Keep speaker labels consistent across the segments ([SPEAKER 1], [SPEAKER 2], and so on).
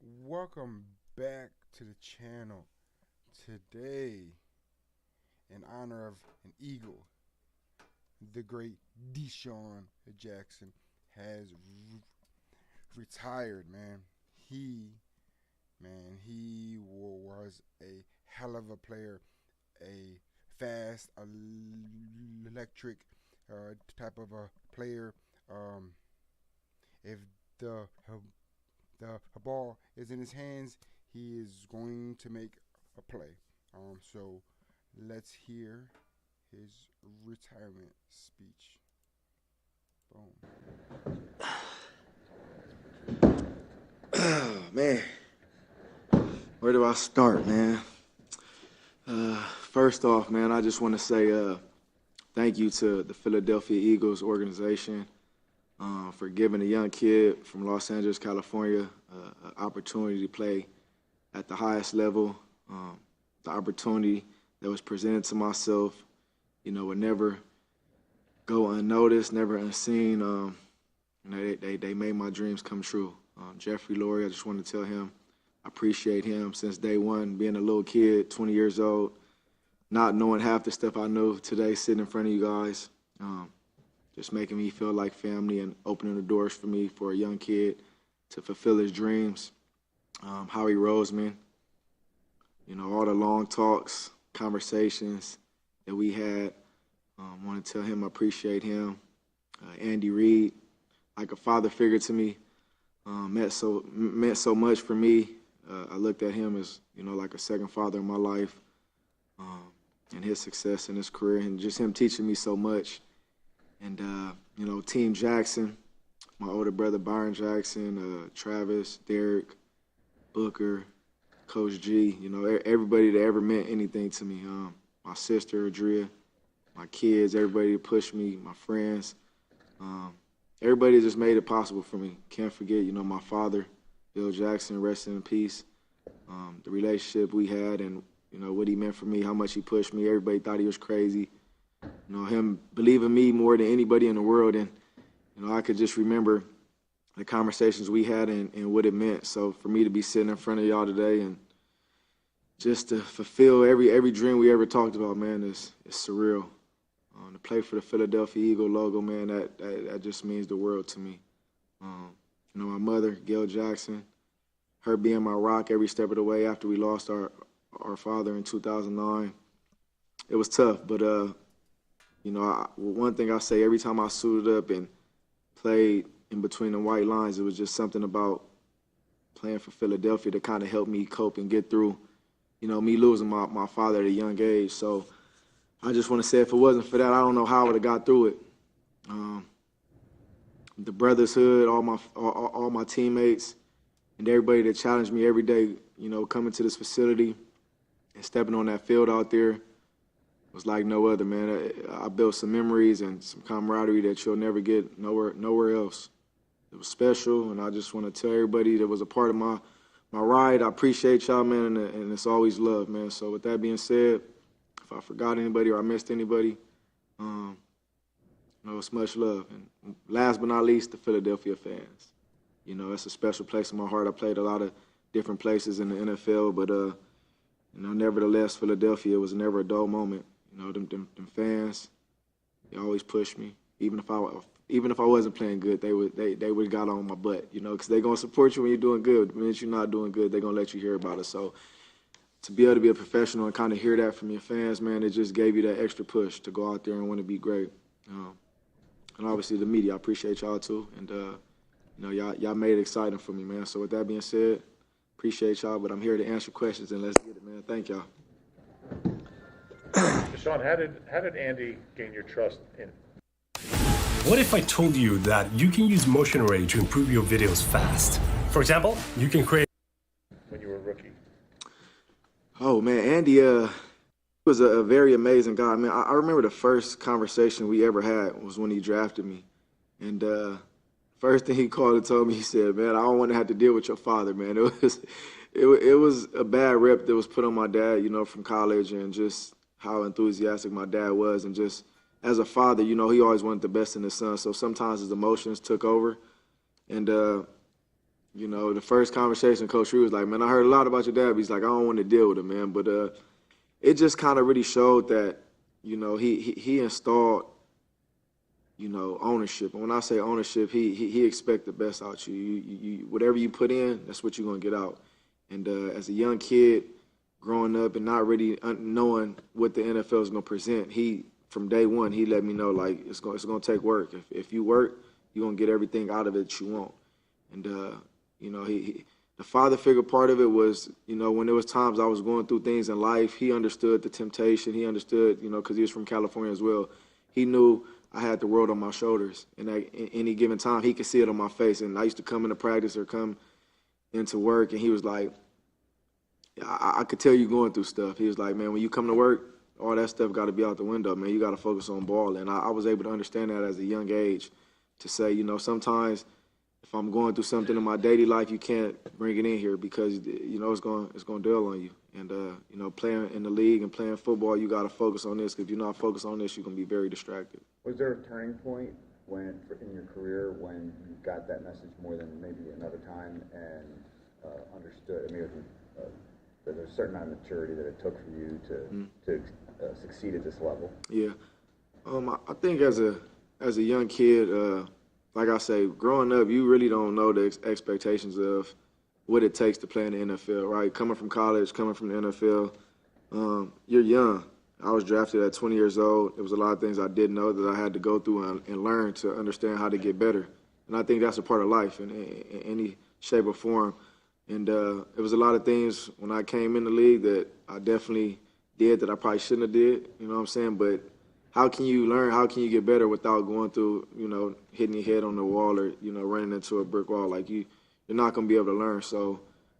[SPEAKER 1] Welcome back to the channel. Today, in honor of an Eagle, the great Desaen Jackson has retired, man. He was a hell of a player, a fast, electric type of a player. If the the ball is in his hands, he is going to make a play. So let's hear his retirement speech. Boom.
[SPEAKER 2] Man, where do I start, man? First off, man, I just want to say thank you to the Philadelphia Eagles organization for giving a young kid from Los Angeles, California, an opportunity to play at the highest level. The opportunity that was presented to myself, would never go unnoticed, never unseen. They made my dreams come true. Jeffrey Lurie, I just want to tell him I appreciate him since day one, being a little kid, 20 years old, not knowing half the stuff I know today, sitting in front of you guys, just making me feel like family and opening the doors for me for a young kid to fulfill his dreams. Howie Roseman, all the long talks, conversations that we had. Want to tell him I appreciate him. Andy Reid, like a father figure to me, meant so much for me. I looked at him as, like a second father in my life, and his success in his career, and just him teaching me so much. And, Team Jackson, my older brother Byron Jackson, Travis, Derek, Booker, Coach G, everybody that ever meant anything to me. My sister, Adria, my kids, everybody that pushed me, my friends. Everybody just made it possible for me. Can't forget, my father, Bill Jackson, rest in peace. The relationship we had and, what he meant for me, how much he pushed me. Everybody thought he was crazy. Him believing me more than anybody in the world. And, I could just remember the conversations we had and what it meant. So for me to be sitting in front of y'all today and just to fulfill every dream we ever talked about, man, is surreal. To play for the Philadelphia Eagle logo, man, that just means the world to me. My mother, Gail Jackson, her being my rock every step of the way after we lost our father in 2009. It was tough, but, one thing I say every time I suited up and played in between the white lines, it was just something about playing for Philadelphia to kind of help me cope and get through, me losing my father at a young age. So I just want to say if it wasn't for that, I don't know how I would have got through it. The brotherhood, all my teammates, and everybody that challenged me every day, coming to this facility and stepping on that field out there was like no other, man. I built some memories and some camaraderie that you'll never get nowhere else. It was special, and I just want to tell everybody that was a part of my ride, I appreciate y'all, man, and it's always love, man. So with that being said, if I forgot anybody or I missed anybody, it's much love. And last but not least, the Philadelphia fans. It's a special place in my heart. I played a lot of different places in the NFL, but nevertheless, Philadelphia was never a dull moment. Them fans, they always pushed me. Even if I wasn't playing good, they would got on my butt, because they're gonna support you when you're doing good. But when you're not doing good, they're gonna let you hear about it. So to be able to be a professional and kind of hear that from your fans, man, it just gave you that extra push to go out there and want to be great. And obviously the media, I appreciate y'all too. And y'all made it exciting for me, man. So with that being said, appreciate y'all. But I'm here to answer questions and let's get it, man. Thank y'all.
[SPEAKER 3] Desaen, how did Andy gain your trust in?
[SPEAKER 4] What if I told you that you can use motion array to improve your videos fast? For example, you can create.
[SPEAKER 3] When you were a rookie?
[SPEAKER 2] Oh man, Andy was a very amazing guy. Man, I remember the first conversation we ever had was when he drafted me, and first thing he called and told me, he said, "Man, I don't want to have to deal with your father, man." It was a bad rep that was put on my dad, from college, and just how enthusiastic my dad was, and just as a father, he always wanted the best in his son. So sometimes his emotions took over, and You know, the first conversation, Coach Reed was like, man, I heard a lot about your dad. But he's like, I don't want to deal with him, man. But it just kind of really showed that, you know, he installed, you know, ownership. And when I say ownership, he expects the best out you. You whatever you put in, that's what you're going to get out. And as a young kid growing up and not really knowing what the NFL is going to present, from day one, he let me know, like, it's going to take work. If you work, you're going to get everything out of it that you want. And, you know, the father figure part of it was, you know, when there was times I was going through things in life, he understood the temptation. He understood, you know, because he was from California as well. He knew I had the world on my shoulders. And at any given time, he could see it on my face. And I used to come into practice or come into work, and he was like, I could tell you going through stuff. He was like, man, when you come to work, all that stuff got to be out the window, man. You got to focus on ball. And I was able to understand that as a young age, to say, you know, sometimes if I'm going through something in my daily life, you can't bring it in here because, you know, it's going to dwell on you. And, you know, playing in the league and playing football, you got to focus on this, because if you're not focused on this, you're going to be very distracted.
[SPEAKER 5] Was there a turning point in your career when you got that message more than maybe another time and understood? I mean, there's a certain amount of maturity that it took for you to succeed at this level.
[SPEAKER 2] Yeah, I think as a young kid, like I say, growing up, you really don't know the expectations of what it takes to play in the NFL, right? Coming from college, coming from the NFL, you're young. I was drafted at 20 years old. There was a lot of things I didn't know that I had to go through and learn to understand how to get better. And I think that's a part of life in any shape or form. And there was a lot of things when I came in the league that I definitely did that I probably shouldn't have did, you know what I'm saying? But how can you learn, how can you get better without going through, you know, hitting your head on the wall or, you know, running into a brick wall? Like, you're not going to be able to learn. So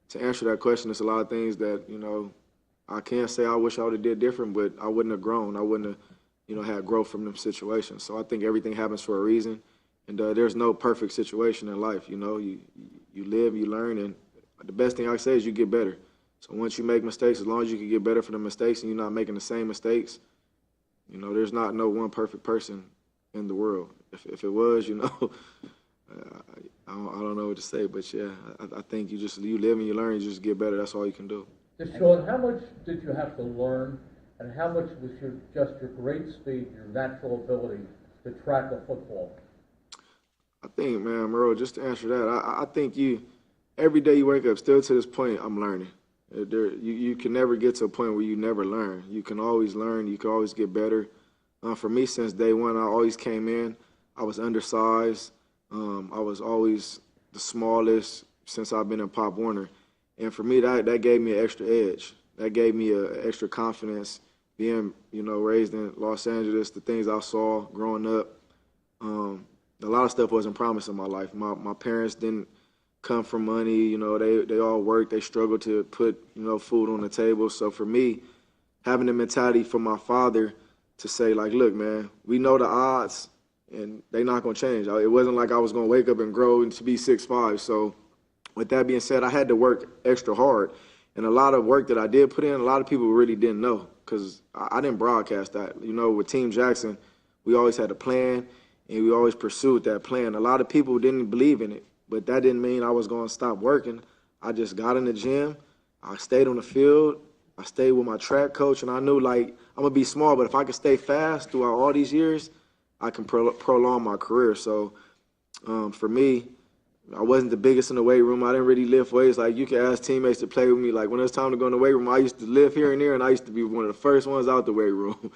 [SPEAKER 2] to answer that question, there's a lot of things that, you know, I can't say I wish I would have did different, but I wouldn't have grown. I wouldn't have, you know, had growth from them situations. So I think everything happens for a reason. And there's no perfect situation in life, you know. You live, you learn, and the best thing I say is you get better. So once you make mistakes, as long as you can get better for the mistakes and you're not making the same mistakes, you know, there's not no one perfect person in the world. If it was, you know, I don't know what to say, but yeah, I think you live and you learn, you just get better. That's all you can do.
[SPEAKER 6] Desaen, how much did you have to learn, and how much was just your great speed, your natural ability to track a football?
[SPEAKER 2] I think, man, Merle, just to answer that, I think every day you wake up, still to this point, I'm learning. You can never get to a point where you never learn. You can always learn. You can always get better. For me, since day one, I always came in. I was undersized. I was always the smallest since I've been in Pop Warner. And for me, that gave me an extra edge. That gave me an extra confidence being, you know, raised in Los Angeles, the things I saw growing up. A lot of stuff wasn't promised in my life. My parents didn't come from money. You know, they all worked. They struggled to put, you know, food on the table. So for me, having the mentality from my father to say, like, look, man, we know the odds, and they're not going to change. It wasn't like I was going to wake up and grow and to be 6'5". So with that being said, I had to work extra hard. And a lot of work that I did put in, a lot of people really didn't know, because I didn't broadcast that. You know, with Team Jackson, we always had a plan, and we always pursued that plan. A lot of people didn't believe in it, but that didn't mean I was going to stop working. I just got in the gym. I stayed on the field. I stayed with my track coach, and I knew, like, I'm going to be small, but if I can stay fast throughout all these years, I can prolong my career. So for me, I wasn't the biggest in the weight room. I didn't really lift weights. Like, you can ask teammates to play with me. Like, when it was time to go in the weight room, I used to lift here and there, and I used to be one of the first ones out the weight room.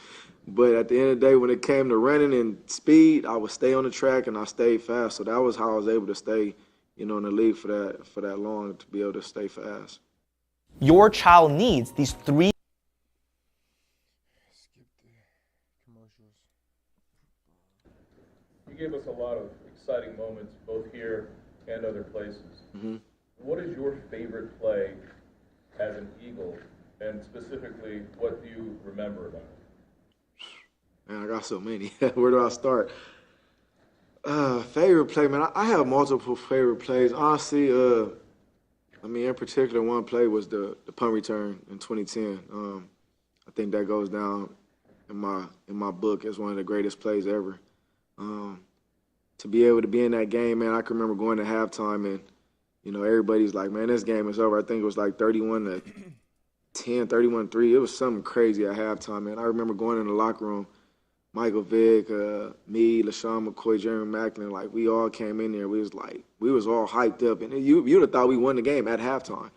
[SPEAKER 2] But at the end of the day, when it came to running and speed, I would stay on the track, and I stayed fast. So that was how I was able to stay, you know, in the league for that long, to be able to stay fast.
[SPEAKER 7] Your child needs these three.
[SPEAKER 1] Skip the commercials.
[SPEAKER 3] You gave us a lot of exciting moments, both here and other places.
[SPEAKER 2] Mm-hmm.
[SPEAKER 3] What is your favorite play as an Eagle, and specifically, what do you remember about it?
[SPEAKER 2] Man, I got so many. Where do I start? Favorite play, man. I have multiple favorite plays. Honestly, I mean, in particular, one play was the punt return in 2010. I think that goes down in my book as one of the greatest plays ever. To be able to be in that game, man, I can remember going to halftime and, you know, everybody's like, man, this game is over. I think it was like 31-10, 31-3. It was something crazy at halftime, man. I remember going in the locker room, Michael Vick, me, LaShawn McCoy, Jeremy Macklin, like we all came in there. We was all hyped up, and you'd have thought we won the game at halftime.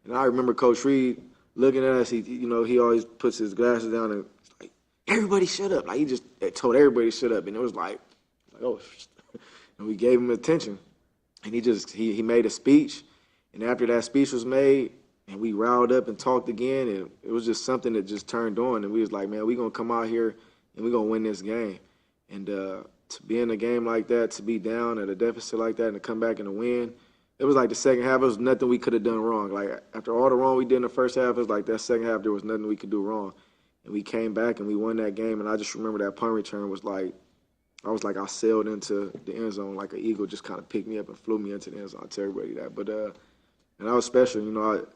[SPEAKER 2] And I remember Coach Reed looking at us. He always puts his glasses down and like, everybody shut up. Like he just told everybody to shut up, and it was like oh, and we gave him attention. And he made a speech, and after that speech was made, and we riled up and talked again, and it was just something that just turned on, and we was like, man, we gonna come out here and we gonna win this game. And to be in a game like that, to be down at a deficit like that, and to come back and to win, it was like the second half, it was nothing we could have done wrong. Like after all the wrong we did in the first half, it was like that second half there was nothing we could do wrong, and we came back and we won that game. And I just remember that punt return was like. I sailed into the end zone like an eagle, just kind of picked me up and flew me into the end zone. I tell everybody that. But and that was special, you know.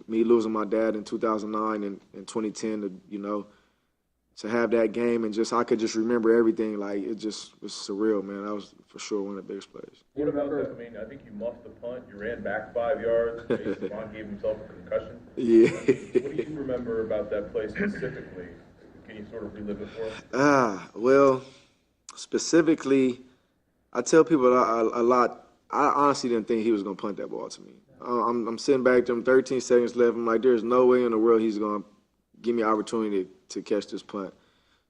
[SPEAKER 2] Me losing my dad in 2009 and 2010, to have that game and I could just remember everything. Like it just was surreal, man. That was for sure one of the biggest plays.
[SPEAKER 3] What about that? I mean, I think you muffed the punt. You ran back 5 yards. Desaen gave himself a concussion.
[SPEAKER 2] Yeah.
[SPEAKER 3] What do you remember about that play specifically? Can you sort of relive it for us?
[SPEAKER 2] Well. Specifically, I tell people a lot. I honestly didn't think he was going to punt that ball to me. I'm sitting back to him, 13 seconds left. I'm like, there's no way in the world he's going to give me an opportunity to catch this punt.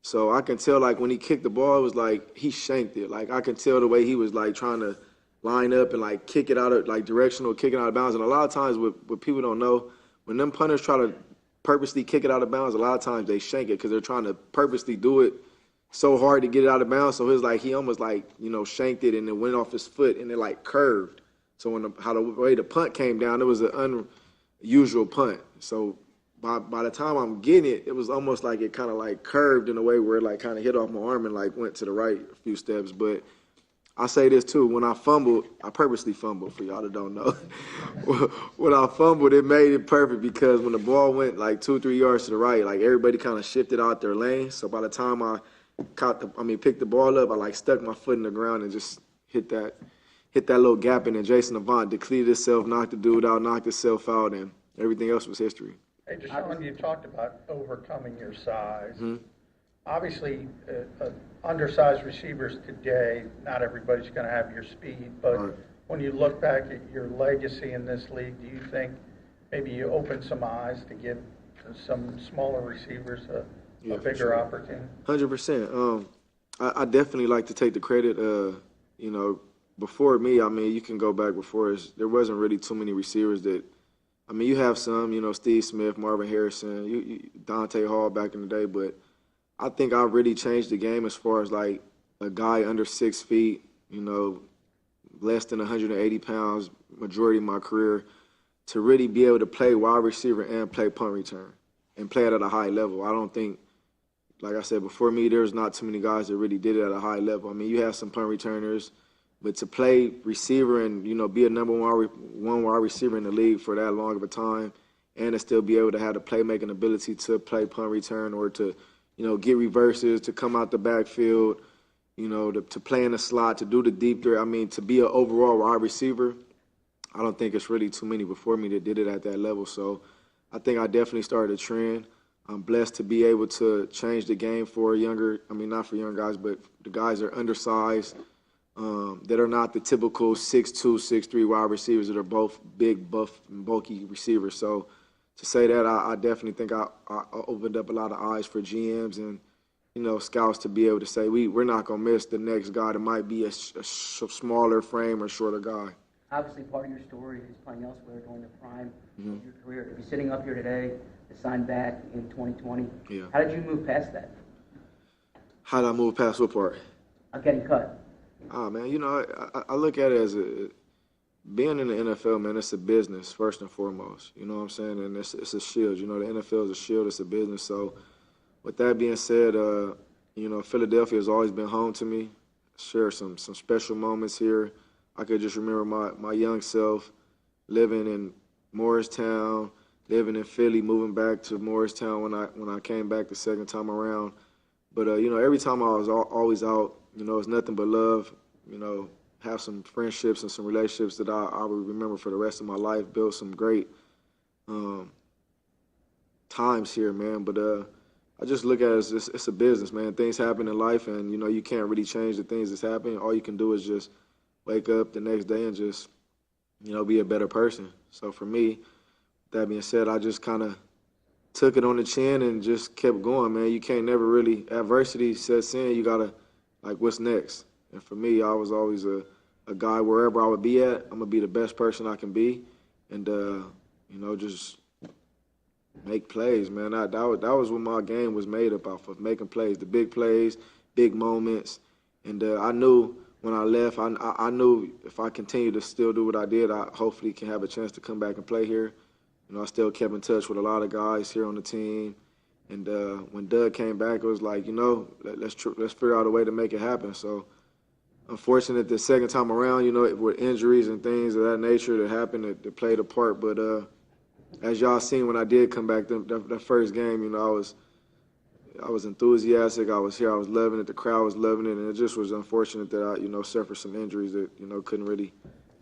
[SPEAKER 2] So I can tell, like, when he kicked the ball, it was like he shanked it. Like, I can tell the way he was, like, trying to line up and, like, kick it out of, like, directional, kick it out of bounds. And a lot of times what people don't know, when them punters try to purposely kick it out of bounds, a lot of times they shank it because they're trying to purposely do it so hard to get it out of bounds. So it was like he almost like, shanked it and it went off his foot and it like curved. So when the way the punt came down, it was an unusual punt. So by the time I'm getting it, it was almost like it kind of like curved in a way where it like kind of hit off my arm and like went to the right a few steps. But I say this too, when I fumbled, I purposely fumbled for y'all that don't know. When I fumbled, it made it perfect because when the ball went like 2-3 yards to the right, like everybody kind of shifted out their lane. So by the time I picked the ball up, I like stuck my foot in the ground and just hit that little gap, and then Jason Avant depleted himself, knocked the dude out, knocked himself out, and everything else was history.
[SPEAKER 8] Hey, Desaen, you talked about overcoming your size. Mm-hmm. Obviously, undersized receivers today, not everybody's going to have your speed, but right. When you look back at your legacy in this league, do you think maybe you opened some eyes to give some smaller receivers a bigger sure. opportunity?
[SPEAKER 2] 100%. I definitely like to take the credit. Before me, you can go back before us. There wasn't really too many receivers that. You have some, Steve Smith, Marvin Harrison, Dante Hall back in the day, but I think I really changed the game as far as like a guy under 6 feet, less than 180 pounds, majority of my career, to really be able to play wide receiver and play punt return and play it at a high level. I don't think, like I said, before me, there's not too many guys that really did it at a high level. You have some punt returners, but to play receiver and, be a number one wide receiver in the league for that long of a time and to still be able to have the playmaking ability to play punt return or to, get reverses, to come out the backfield, to play in the slot, to do the deep threat. To be an overall wide receiver, I don't think it's really too many before me that did it at that level. So I think I definitely started a trend. I'm blessed to be able to change the game for not for young guys, but the guys that are undersized, that are not the typical 6'2", 6'3" wide receivers that are both big, buff, and bulky receivers. So to say that, I definitely think I opened up a lot of eyes for GMs and, scouts to be able to say, we're not going to miss the next guy that might be a smaller frame or shorter guy.
[SPEAKER 9] Obviously, part of your story is playing elsewhere during the prime of your career. To be sitting up here today, to sign back in 2020,
[SPEAKER 2] yeah.
[SPEAKER 9] How did you move past that?
[SPEAKER 2] How did I move past what part?
[SPEAKER 9] Getting cut.
[SPEAKER 2] I look at it as being in the NFL, man, it's a business first and foremost. You know what I'm saying? And it's a shield. The NFL is a shield. It's a business. So with that being said, Philadelphia has always been home to me. Share some special moments here. I could just remember my young self living in Morristown, living in Philly, moving back to Morristown when I came back the second time around. But every time I was always out, it's nothing but love. have some friendships and some relationships that I will remember for the rest of my life. Built some great times here, man. But I just look at it as it's a business, man. Things happen in life, and you can't really change the things that's happening. All you can do is just wake up the next day and just be a better person. So for me, that being said, I just kind of took it on the chin and just kept going, man. You can't never really, adversity sets in, you gotta, like, what's next? And for me, I was always a guy, wherever I would be at, I'm gonna be the best person I can be, and just make plays, man. That was what my game was made up of making plays, the big plays, big moments. And I knew when I left, I knew if I continued to still do what I did, I hopefully can have a chance to come back and play here. I still kept in touch with a lot of guys here on the team. And when Doug came back, it was like, let's figure out a way to make it happen. So unfortunate the second time around, with injuries and things of that nature that happened that played a part. But as y'all seen when I did come back, the first game, I was enthusiastic. I was here. I was loving it. The crowd was loving it. And it just was unfortunate that I, suffered some injuries that, couldn't really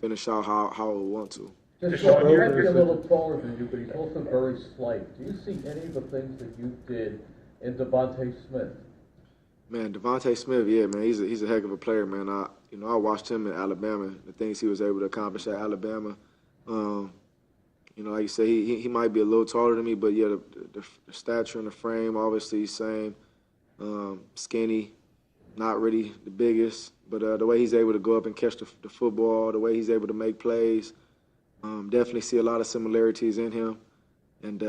[SPEAKER 2] finish out how I would want to.
[SPEAKER 6] Desaen, he might be a little taller than you, but he's also very slight. Do you see any of the things that you did in Devontae Smith?
[SPEAKER 2] Man, Devontae Smith, yeah, man, he's a heck of a player, man. I watched him in Alabama, the things he was able to accomplish at Alabama. Like you say, he might be a little taller than me, but yeah, the stature and the frame, obviously same. Skinny, not really the biggest, but the way he's able to go up and catch the football, the way he's able to make plays, definitely see a lot of similarities in him. And,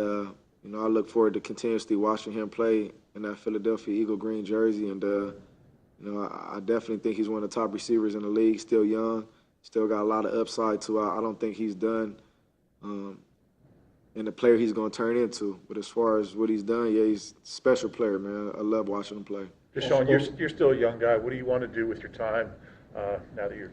[SPEAKER 2] I look forward to continuously watching him play in that Philadelphia Eagle green jersey. And, I definitely think he's one of the top receivers in the league, still young, still got a lot of upside to I don't think he's done and the player he's going to turn into. But as far as what he's done, yeah, he's a special player, man. I love watching him play.
[SPEAKER 10] Desaen, you're still a young guy. What do you want to do with your time now that you're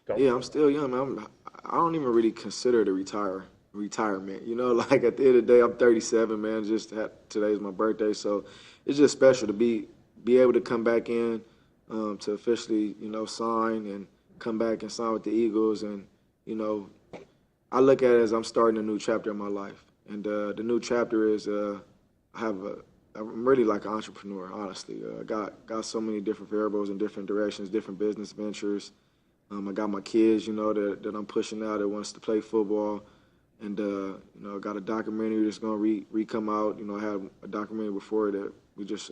[SPEAKER 10] done?
[SPEAKER 2] Yeah, I'm still young, man. I don't even really consider it a retirement. Like at the end of the day, I'm 37, man. Today's my birthday, so it's just special to be able to come back in to officially, sign and come back and sign with the Eagles. And, I look at it as I'm starting a new chapter in my life. And the new chapter is I'm really like an entrepreneur, honestly. I got so many different variables in different directions, different business ventures. I got my kids, that I'm pushing out that wants to play football. And, I got a documentary that's going to re-come out. I had a documentary before that we just,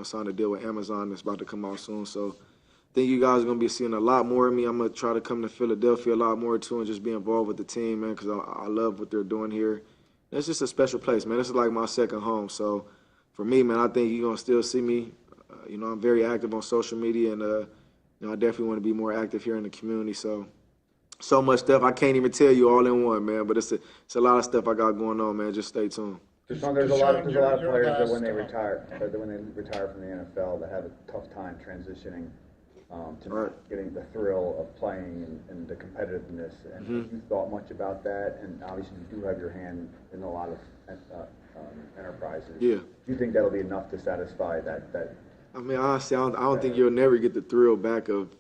[SPEAKER 2] signed a deal with Amazon that's about to come out soon. So I think you guys are going to be seeing a lot more of me. I'm going to try to come to Philadelphia a lot more, too, and just be involved with the team, man, because I love what they're doing here. It's just a special place, man. This is like my second home. So for me, man, I think you're going to still see me. I'm very active on social media, and, I definitely want to be more active here in the community. So much stuff I can't even tell you all in one, man, but it's a lot of stuff I got going on, man. Just stay tuned.
[SPEAKER 5] Desaen, there's a lot of players that when they retire from the NFL, that have a tough time transitioning to not getting the thrill of playing and the competitiveness. And have you thought much about that? And obviously, you do have your hand in a lot of enterprises.
[SPEAKER 2] Yeah.
[SPEAKER 5] Do you think that'll be enough to satisfy that?
[SPEAKER 2] I mean, honestly, I don't think you'll never get the thrill back of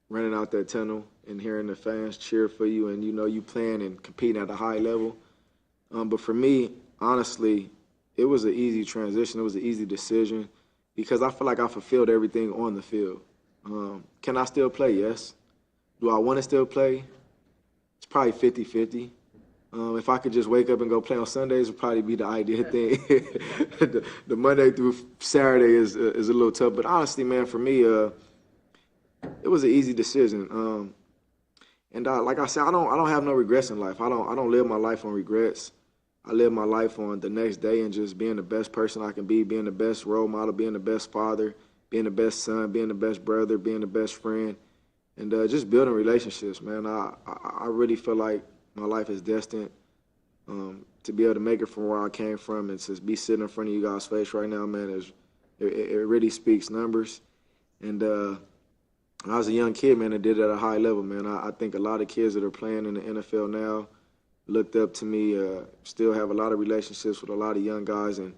[SPEAKER 2] running out that tunnel and hearing the fans cheer for you and, you playing and competing at a high level. But for me, honestly, it was an easy transition. It was an easy decision because I feel like I fulfilled everything on the field. Can I still play? Yes. Do I want to still play? It's probably 50-50. If I could just wake up and go play on Sundays, would probably be the ideal thing. the Monday through Saturday is a little tough. But honestly, man, for me, it was an easy decision. And like I said, I don't have no regrets in life. I don't live my life on regrets. I live my life on the next day and just being the best person I can be, being the best role model, being the best father, being the best son, being the best brother, being the best friend, and just building relationships, man. I really feel like my life is destined to be able to make it from where I came from, and to be sitting in front of you guys' face right now, man, it really speaks numbers. And when I was a young kid, man, I did it at a high level, man. I think a lot of kids that are playing in the NFL now looked up to me, still have a lot of relationships with a lot of young guys, and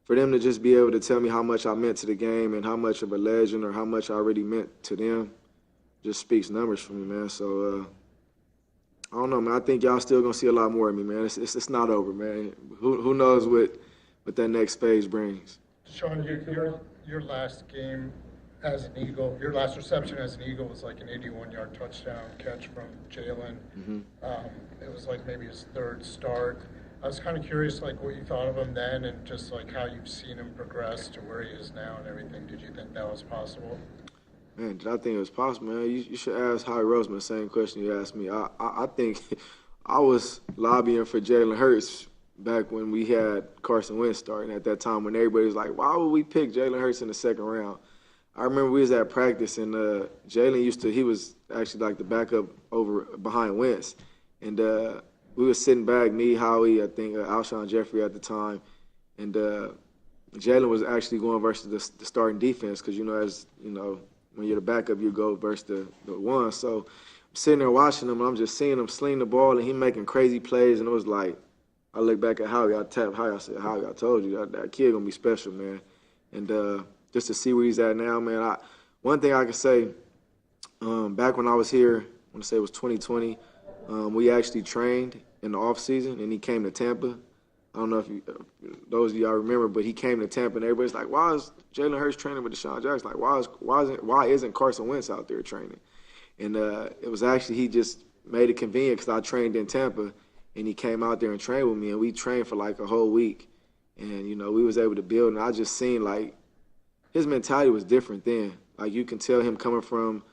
[SPEAKER 2] for them to just be able to tell me how much I meant to the game and how much of a legend or how much I really meant to them, just speaks numbers for me, man. So I don't know, man. I think y'all still gonna see a lot more of me, man. It's not over, man. Who knows what that next phase brings.
[SPEAKER 11] Sean, your last game as an Eagle, your last reception as an Eagle was like an 81-yard touchdown catch from Jalen. It was like maybe his third start. I was kind of curious, like, what you thought of him then and just, like, how you've seen him progress to where he is now and everything. Did you think that was possible?
[SPEAKER 2] Man, did I think it was possible, man? You should ask Howie Roseman the same question you asked me. I think I was lobbying for Jalen Hurts back when we had Carson Wentz starting at that time when everybody was like, why would we pick Jalen Hurts in the second round? I remember we was at practice and Jalen he was actually like the backup behind Wentz. And we was sitting back, me, Howie, I think Alshon Jeffrey at the time. And Jalen was actually going versus the starting defense because, when you're the backup, you go versus the one. So I'm sitting there watching him, and I'm just seeing him sling the ball, and he making crazy plays. And it was like, I look back at Howie, I tapped Howie, I said, Howie, I told you, that kid going to be special, man. And just to see where he's at now, man, one thing I can say, back when I was here, I want to say it was 2020, we actually trained in the offseason, and he came to Tampa. I don't know if those of y'all remember, but he came to Tampa, and everybody's like, why is Jalen Hurts training with Desaen Jackson? Like, why isn't Carson Wentz out there training? And it was actually he just made it convenient because I trained in Tampa, and he came out there and trained with me, and we trained for like a whole week. And, we was able to build, and I just seen, like, his mentality was different then. Like, you can tell him coming from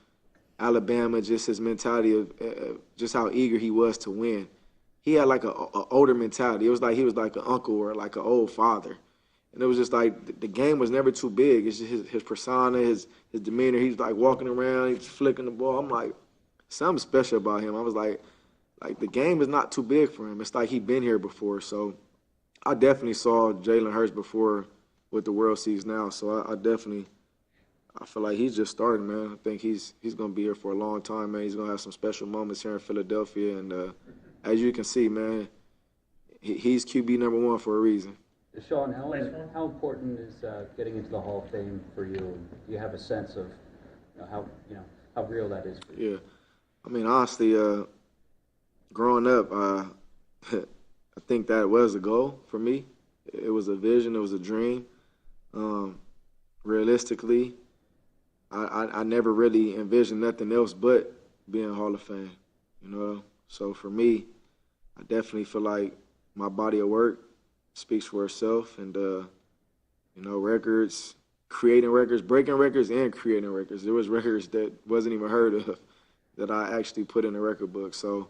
[SPEAKER 2] Alabama, just his mentality of just how eager he was to win. He had like a older mentality. It was like he was like an uncle or like an old father. And it was just like the game was never too big. It's just his persona, his demeanor. He's like walking around, he's flicking the ball. I'm like, something special about him. I was like the game is not too big for him. It's like he'd been here before. So I definitely saw Jalen Hurts before what the world sees now. So I feel like he's just starting, man. I think he's going to be here for a long time, man. He's going to have some special moments here in Philadelphia. And as you can see, man, he's QB number one for a reason.
[SPEAKER 9] Sean, how important is getting into the Hall of Fame for you? Do you have a sense of how real that is for you?
[SPEAKER 2] Yeah. I mean, honestly, growing up, I think that was a goal for me. It was a vision. It was a dream. Realistically, I never really envisioned nothing else but being Hall of Fame, So for me, I definitely feel like my body of work speaks for itself. And, records, creating records, breaking records, and creating records. There was records that wasn't even heard of that I actually put in the record book. So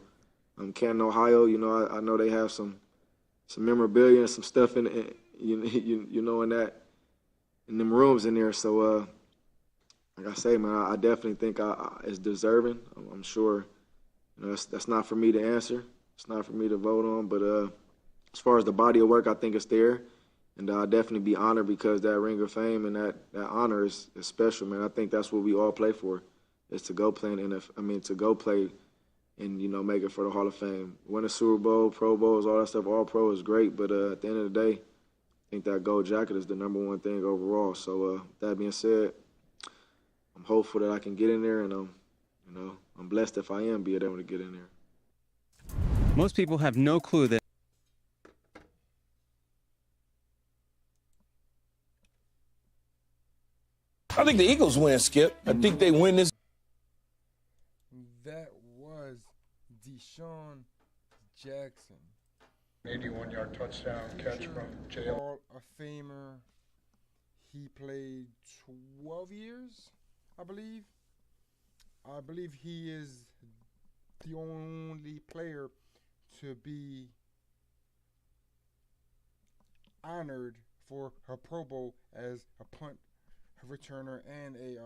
[SPEAKER 2] Canton, Ohio, I know they have some memorabilia and some stuff in them rooms in there. So, like I say, man, I definitely think it's deserving. I'm sure, that's not for me to answer. It's not for me to vote on. But as far as the body of work, I think it's there. And I'll definitely be honored because that Ring of Fame and that honor is special, man. I think that's what we all play for, is to go play to go play and, make it for the Hall of Fame. Win a Super Bowl, Pro Bowls, all that stuff, all pro is great. But at the end of the day, I think that gold jacket is the number one thing overall. So that being said, I'm hopeful that I can get in there, and I'm blessed if I am being able to get in there.
[SPEAKER 12] Most people have no clue that.
[SPEAKER 13] I think the Eagles win, Skip. I think they win this.
[SPEAKER 1] That was Desaen Jackson.
[SPEAKER 11] 81-yard touchdown catch from Jalen.
[SPEAKER 1] Hall of Famer. He played 12 years, I believe. I believe he is the only player to be honored for a Pro Bowl as a punt returner and a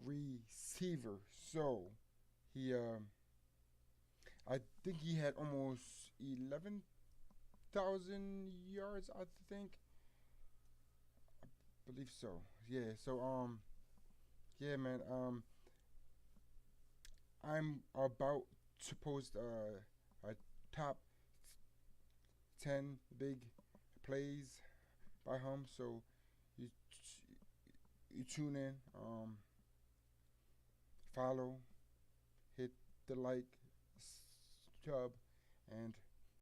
[SPEAKER 1] receiver. So he, I think he had almost 11,000 yards. I think. I believe so. Yeah. So yeah, man. I'm about to post a top 10 big plays by him. So you tune in. follow, hit the like, sub, and